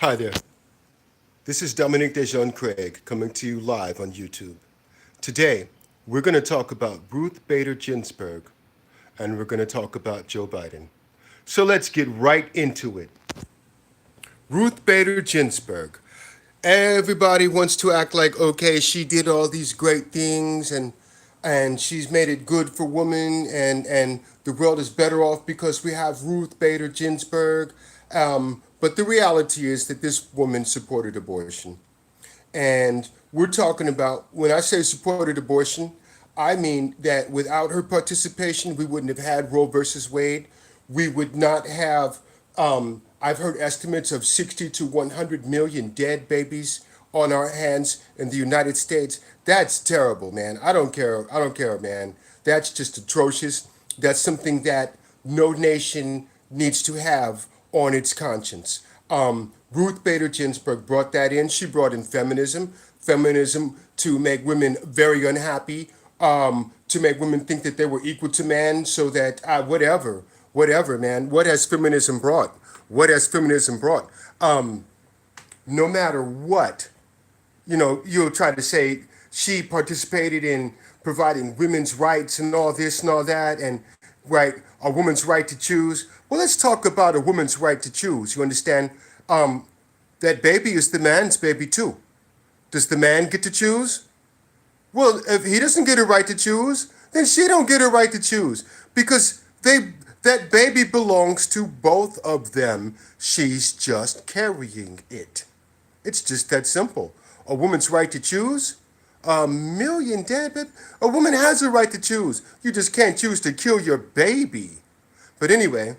Hi there. This is Dominic Dejean Craig coming to you live on YouTube. Today, we're going to talk about Ruth Bader Ginsburg and we're going to talk about Joe Biden. So let's get right into it. Ruth Bader Ginsburg. Everybody wants to act like, okay, she did all these great things and she's made it good for women and the world is better off because we have Ruth Bader Ginsburg. But the reality is that this woman supported abortion. And we're talking about, when I say supported abortion, I mean that without her participation, we wouldn't have had Roe versus Wade. We would not have, I've heard estimates of 60 to 100 million dead babies on our hands in the United States. That's terrible, man. I don't care. I don't care, man. That's just atrocious. That's something that no nation needs to have on its conscience. Ruth Bader Ginsburg brought that in. She brought in feminism to make women very unhappy, to make women think that they were equal to men, so that whatever, man. What has feminism brought? What has feminism brought? No matter what, you'll try to say she participated in providing women's rights and all this and all that, and right, a woman's right to choose. Well, let's talk about a woman's right to choose. You understand? That baby is the man's baby too. Does the man get to choose? Well, if he doesn't get a right to choose, then she don't get a right to choose because that baby belongs to both of them. She's just carrying it. It's just that simple. A woman's right to choose? A million dead baby? A woman has a right to choose. You just can't choose to kill your baby. But anyway,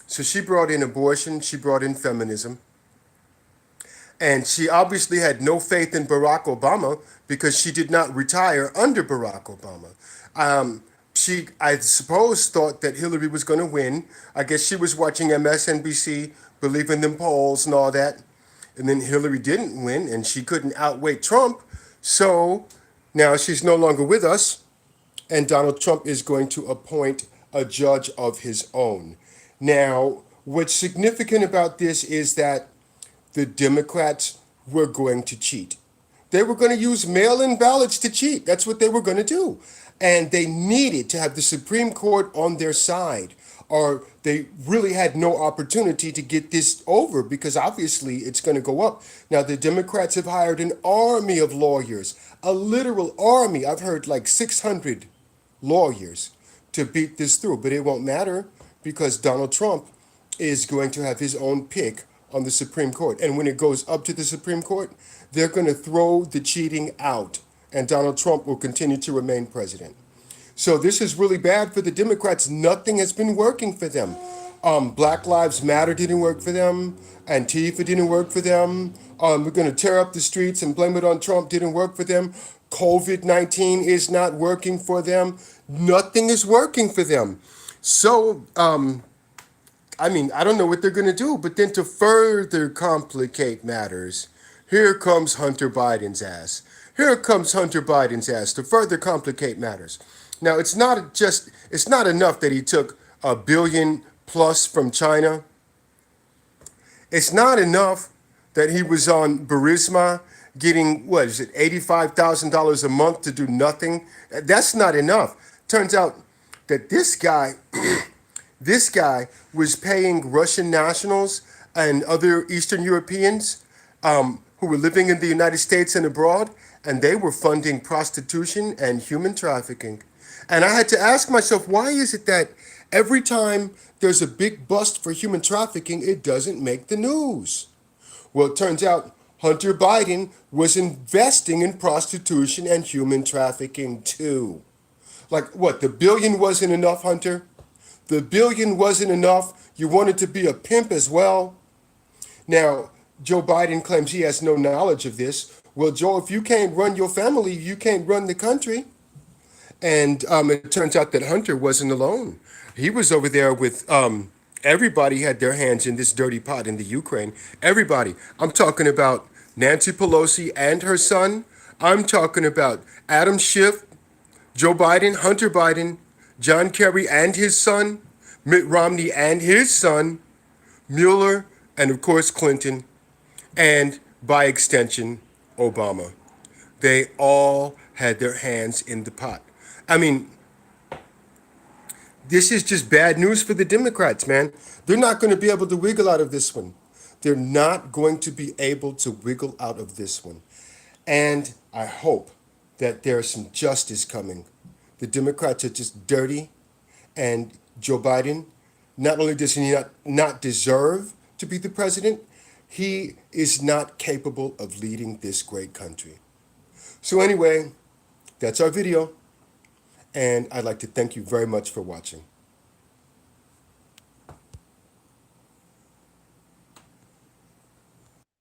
so she brought in abortion, she brought in feminism, and she obviously had no faith in Barack Obama because she did not retire under Barack Obama. She, I suppose, thought that Hillary was going to win. I guess she was watching MSNBC, believing them polls and all that. And then Hillary didn't win, and she couldn't outweigh Trump. So now she's no longer with us, and Donald Trump is going to appoint a judge of his own. Now, what's significant about this is that the Democrats were going to cheat. They were going to use mail-in ballots to cheat. That's what they were going to do. And they needed to have the Supreme Court on their side, or they really had no opportunity to get this over because obviously it's going to go up. Now, the Democrats have hired an army of lawyers, a literal army. I've heard like 600 lawyers to beat this through, but it won't matter because Donald Trump is going to have his own pick on the Supreme Court. And when it goes up to the Supreme Court, they're going to throw the cheating out, and Donald Trump will continue to remain president. So this is really bad for the Democrats. Nothing has been working for them. Black Lives Matter didn't work for them. Antifa didn't work for them. We're going to tear up the streets and blame it on Trump didn't work for them. COVID-19 is not working for them. Nothing is working for them. So, I don't know what they're going to do. But then to further complicate matters, here comes Hunter Biden's ass. Here comes Hunter Biden's ass to further complicate matters. Now, it's not enough that he took $1 billion plus from China. It's not enough that he was on Burisma getting, what is it, $85,000 a month to do nothing. That's not enough. Turns out that this guy was paying Russian nationals and other Eastern Europeans who were living in the United States and abroad, and they were funding prostitution and human trafficking. And I had to ask myself, why is it that every time there's a big bust for human trafficking, it doesn't make the news? Well, it turns out Hunter Biden was investing in prostitution and human trafficking too. Like what, the billion wasn't enough, Hunter? The billion wasn't enough? You wanted to be a pimp as well? Now, Joe Biden claims he has no knowledge of this. Well, Joe, if you can't run your family, you can't run the country. And it turns out that Hunter wasn't alone. He was over there with everybody had their hands in this dirty pot in the Ukraine. Everybody. I'm talking about Nancy Pelosi and her son. I'm talking about Adam Schiff, Joe Biden, Hunter Biden, John Kerry and his son, Mitt Romney and his son, Mueller, and of course Clinton. and by extension, Obama. They all had their hands in the pot. I mean, this is just bad news for the Democrats, man. They're not going to be able to wiggle out of this one. They're not going to be able to wiggle out of this one. And I hope that there's some justice coming. The Democrats are just dirty, and Joe Biden, not only does he not deserve to be the president, he is not capable of leading this great country. So anyway, that's our video, and I'd like to thank you very much for watching.